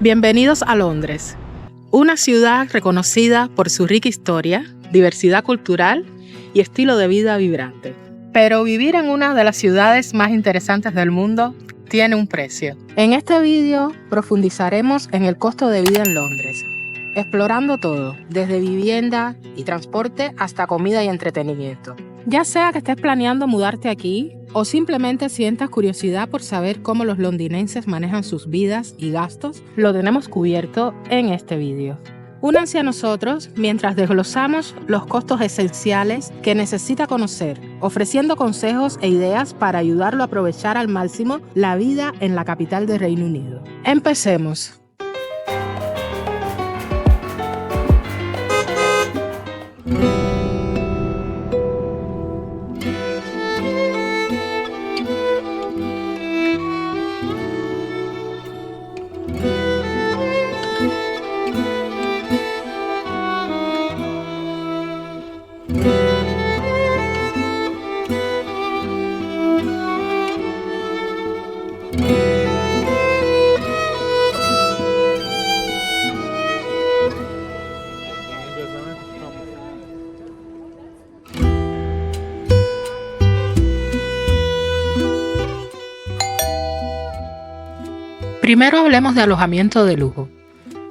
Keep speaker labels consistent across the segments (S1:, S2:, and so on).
S1: Bienvenidos a Londres, una ciudad reconocida por su rica historia, diversidad cultural y estilo de vida vibrante. Pero vivir en una de las ciudades más interesantes del mundo tiene un precio. En este vídeo profundizaremos en el costo de vida en Londres, explorando todo, desde vivienda y transporte hasta comida y entretenimiento. Ya sea que estés planeando mudarte aquí o simplemente sientas curiosidad por saber cómo los londinenses manejan sus vidas y gastos, lo tenemos cubierto en este vídeo. Únanse a nosotros mientras desglosamos los costos esenciales que necesita conocer, ofreciendo consejos e ideas para ayudarlo a aprovechar al máximo la vida en la capital del Reino Unido. Empecemos. Primero hablemos de alojamiento de lujo.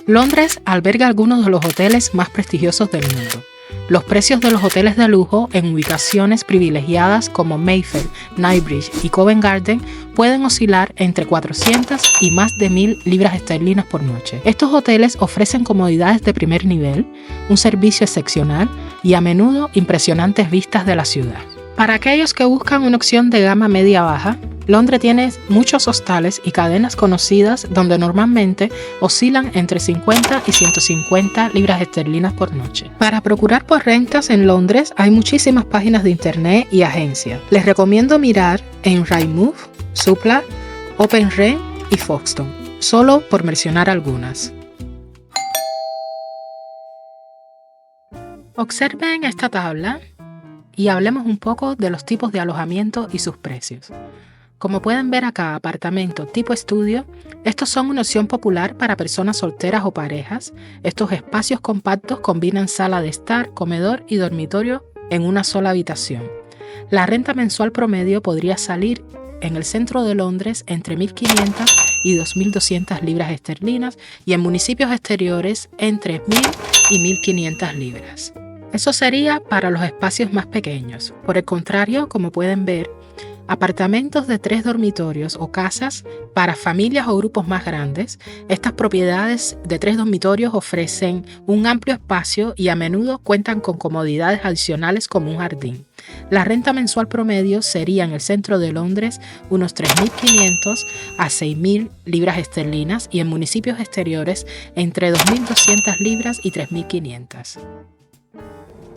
S1: Londres alberga algunos de los hoteles más prestigiosos del mundo. Los precios de los hoteles de lujo en ubicaciones privilegiadas como Mayfair, Knightsbridge y Covent Garden pueden oscilar entre 400 y más de 1.000 libras esterlinas por noche. Estos hoteles ofrecen comodidades de primer nivel, un servicio excepcional y a menudo impresionantes vistas de la ciudad. Para aquellos que buscan una opción de gama media-baja, Londres tiene muchos hostales y cadenas conocidas donde normalmente oscilan entre 50 y 150 libras esterlinas por noche. Para procurar por rentas en Londres hay muchísimas páginas de internet y agencias. Les recomiendo mirar en Rightmove, Zoopla, OpenRent y Foxton, solo por mencionar algunas. Observen esta tabla y hablemos un poco de los tipos de alojamiento y sus precios. Como pueden ver acá, apartamento tipo estudio, estos son una opción popular para personas solteras o parejas. Estos espacios compactos combinan sala de estar, comedor y dormitorio en una sola habitación. La renta mensual promedio podría salir en el centro de Londres entre 1.500 y 2.200 libras esterlinas y en municipios exteriores entre 1.000 y 1.500 libras. Eso sería para los espacios más pequeños. Por el contrario, como pueden ver, apartamentos de 3 dormitorios o casas para familias o grupos más grandes. Estas propiedades de 3 dormitorios ofrecen un amplio espacio y a menudo cuentan con comodidades adicionales como un jardín. La renta mensual promedio sería en el centro de Londres unos 3.500 a 6.000 libras esterlinas y en municipios exteriores entre 2.200 libras y 3.500.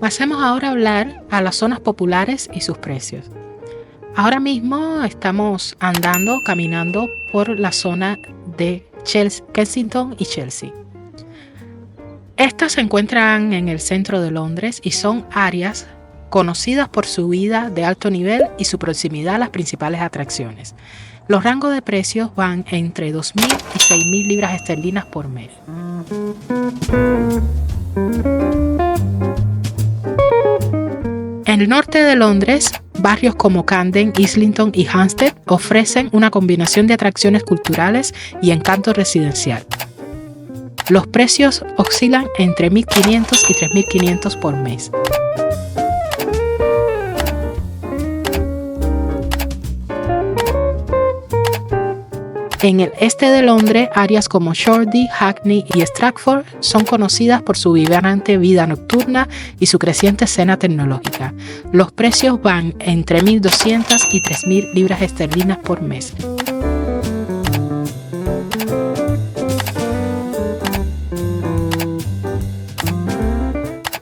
S1: Pasemos ahora a hablar a las zonas populares y sus precios. Ahora mismo estamos caminando por la zona de Kensington y Chelsea. Estas se encuentran en el centro de Londres y son áreas conocidas por su vida de alto nivel y su proximidad a las principales atracciones. Los rangos de precios van entre 2.000 y 6.000 libras esterlinas por mes. En el norte de Londres, barrios como Camden, Islington y Hampstead ofrecen una combinación de atracciones culturales y encanto residencial. Los precios oscilan entre 1.500 y 3.500 por mes. En el este de Londres, áreas como Shoreditch, Hackney y Stratford son conocidas por su vibrante vida nocturna y su creciente escena tecnológica. Los precios van entre 1.200 y 3.000 libras esterlinas por mes.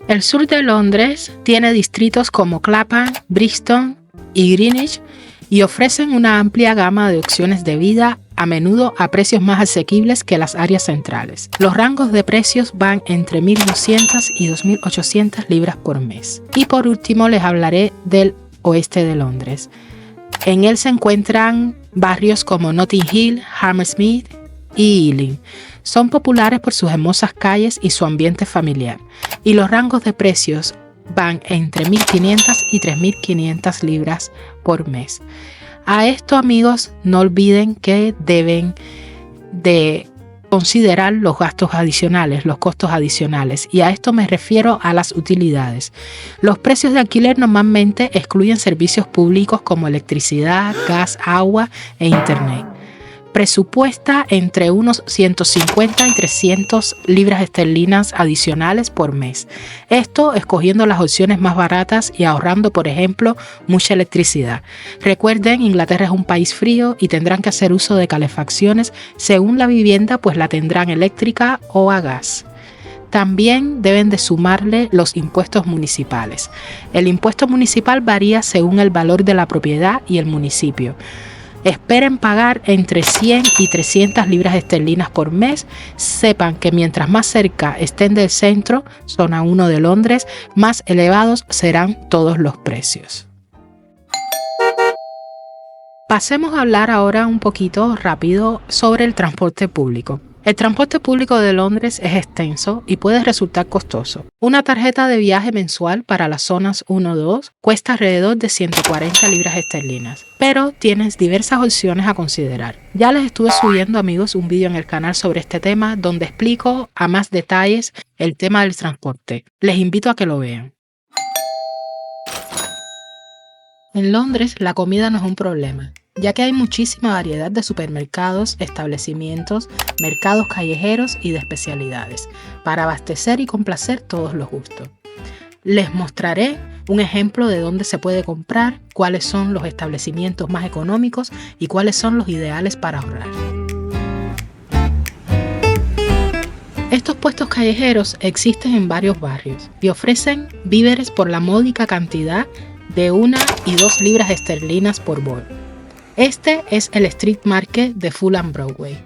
S1: El sur de Londres tiene distritos como Clapham, Brixton y Greenwich y ofrecen una amplia gama de opciones de vida, a menudo a precios más asequibles que las áreas centrales. Los rangos de precios van entre 1.200 y 2.800 libras por mes. Y por último les hablaré del oeste de Londres. En él se encuentran barrios como Notting Hill, Hammersmith y Ealing. Son populares por sus hermosas calles y su ambiente familiar, y los rangos de precios van entre 1.500 y 3.500 libras por mes. A esto, amigos, no olviden que deben de considerar los gastos adicionales, los costos adicionales, y a esto me refiero a las utilidades. Los precios de alquiler normalmente excluyen servicios públicos como electricidad, gas, agua e internet. Presupuesta entre unos 150 y 300 libras esterlinas adicionales por mes. Esto escogiendo las opciones más baratas y ahorrando, por ejemplo, mucha electricidad. Recuerden, Inglaterra es un país frío y tendrán que hacer uso de calefacciones según la vivienda, pues la tendrán eléctrica o a gas. También deben de sumarle los impuestos municipales. El impuesto municipal varía según el valor de la propiedad y el municipio. Esperen pagar entre 100 y 300 libras esterlinas por mes. Sepan que mientras más cerca estén del centro, zona 1 de Londres, más elevados serán todos los precios. Pasemos a hablar ahora un poquito rápido sobre el transporte público. El transporte público de Londres es extenso y puede resultar costoso. Una tarjeta de viaje mensual para las zonas 1-2 cuesta alrededor de 140 libras esterlinas, pero tienes diversas opciones a considerar. Ya les estuve subiendo, amigos, un vídeo en el canal sobre este tema donde explico a más detalles el tema del transporte. Les invito a que lo vean. En Londres la comida no es un problema, ya que hay muchísima variedad de supermercados, establecimientos, mercados callejeros y de especialidades, para abastecer y complacer todos los gustos. Les mostraré un ejemplo de dónde se puede comprar, cuáles son los establecimientos más económicos y cuáles son los ideales para ahorrar. Estos puestos callejeros existen en varios barrios y ofrecen víveres por la módica cantidad de 1 y 2 libras esterlinas por bol. Este es el Street Market de Fulham Broadway.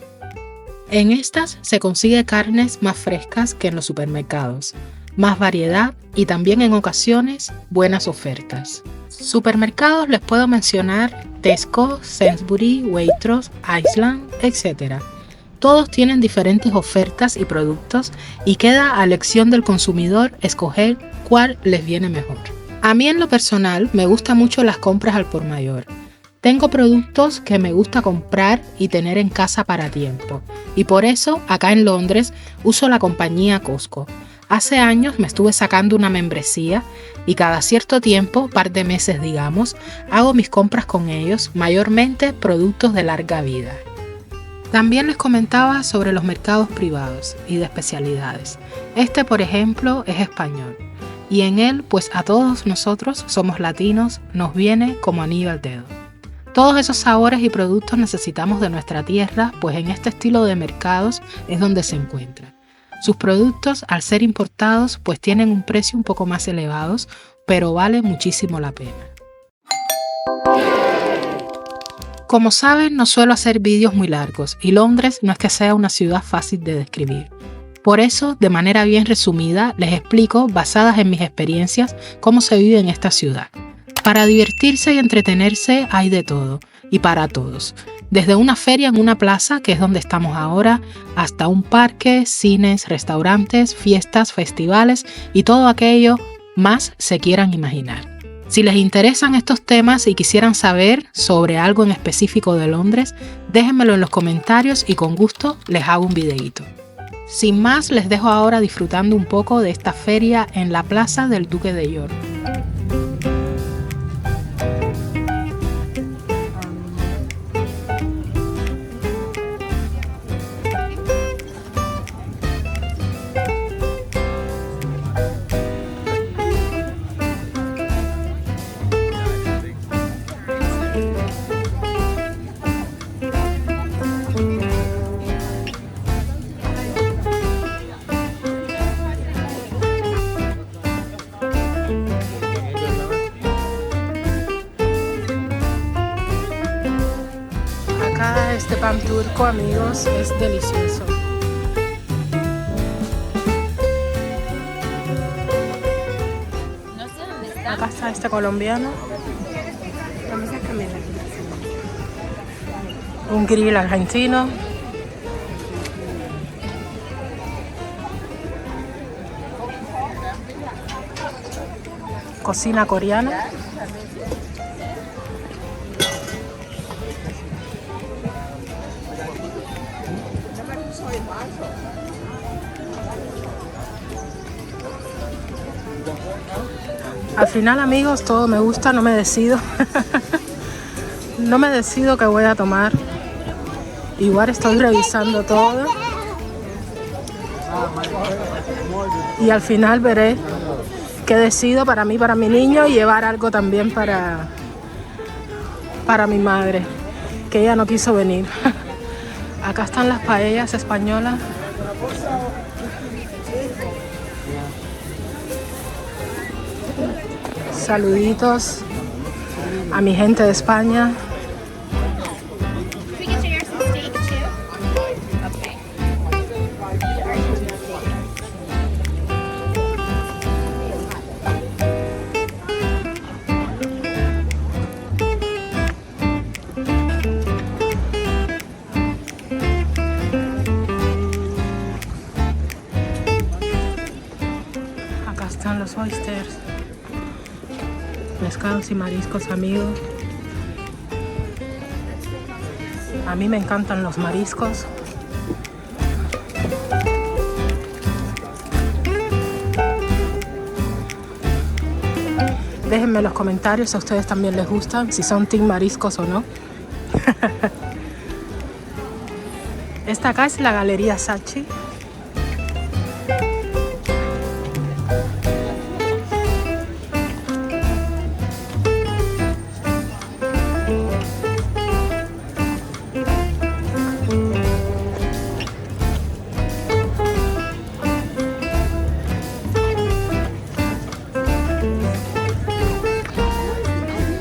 S1: En estas se consigue carnes más frescas que en los supermercados, más variedad y también en ocasiones buenas ofertas. Supermercados les puedo mencionar Tesco, Sainsbury, Waitrose, Iceland, etc. Todos tienen diferentes ofertas y productos y queda a elección del consumidor escoger cuál les viene mejor. A mí en lo personal me gustan mucho las compras al por mayor. Tengo productos que me gusta comprar y tener en casa para tiempo, y por eso acá en Londres uso la compañía Costco. Hace años me estuve sacando una membresía y cada cierto tiempo, par de meses digamos, hago mis compras con ellos, mayormente productos de larga vida. También les comentaba sobre los mercados privados y de especialidades. Este, por ejemplo, es español, y en él, pues a todos nosotros somos latinos, nos viene como anillo al dedo. Todos esos sabores y productos necesitamos de nuestra tierra, pues en este estilo de mercados es donde se encuentra. Sus productos, al ser importados, pues tienen un precio un poco más elevados, pero vale muchísimo la pena. Como saben, no suelo hacer vídeos muy largos y Londres no es que sea una ciudad fácil de describir. Por eso, de manera bien resumida, les explico, basadas en mis experiencias, cómo se vive en esta ciudad. Para divertirse y entretenerse hay de todo, y para todos. Desde una feria en una plaza, que es donde estamos ahora, hasta un parque, cines, restaurantes, fiestas, festivales y todo aquello más se quieran imaginar. Si les interesan estos temas y quisieran saber sobre algo en específico de Londres, déjenmelo en los comentarios y con gusto les hago un videíto. Sin más, les dejo ahora disfrutando un poco de esta feria en la Plaza del Duque de York. Este pan turco, amigos, es delicioso. Acá está este colombiano. Un grill argentino. cocina coreana. Al final, amigos, todo me gusta, no me decido. No me decido qué voy a tomar. Igual estoy revisando todo. Y al final veré qué decido para mí, para mi niño, y llevar algo también para mi madre, que ella no quiso venir. Acá están las paellas españolas. Saluditos a mi gente de España. Acá están los oysters. Pescados y mariscos, amigos. A mí me encantan los mariscos. Déjenme en los comentarios si a ustedes también les gustan, si son team mariscos o no. Esta acá es la Galería Saatchi.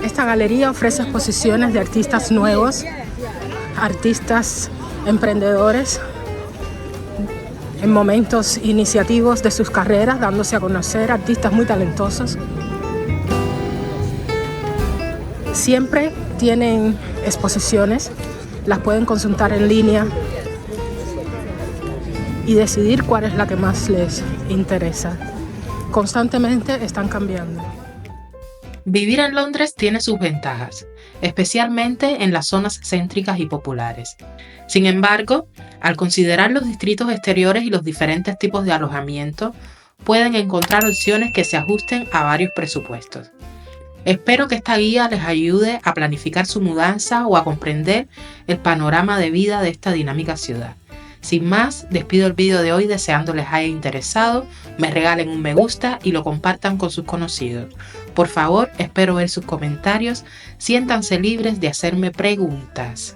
S1: Esta galería ofrece exposiciones de artistas nuevos, artistas emprendedores en momentos iniciativos de sus carreras, dándose a conocer, artistas muy talentosos. Siempre tienen exposiciones, las pueden consultar en línea y decidir cuál es la que más les interesa. Constantemente están cambiando. Vivir en Londres tiene sus ventajas, especialmente en las zonas céntricas y populares. Sin embargo, al considerar los distritos exteriores y los diferentes tipos de alojamiento, pueden encontrar opciones que se ajusten a varios presupuestos. Espero que esta guía les ayude a planificar su mudanza o a comprender el panorama de vida de esta dinámica ciudad. Sin más, despido el vídeo de hoy deseando les haya interesado, me regalen un me gusta y lo compartan con sus conocidos. Por favor, espero ver sus comentarios, siéntanse libres de hacerme preguntas.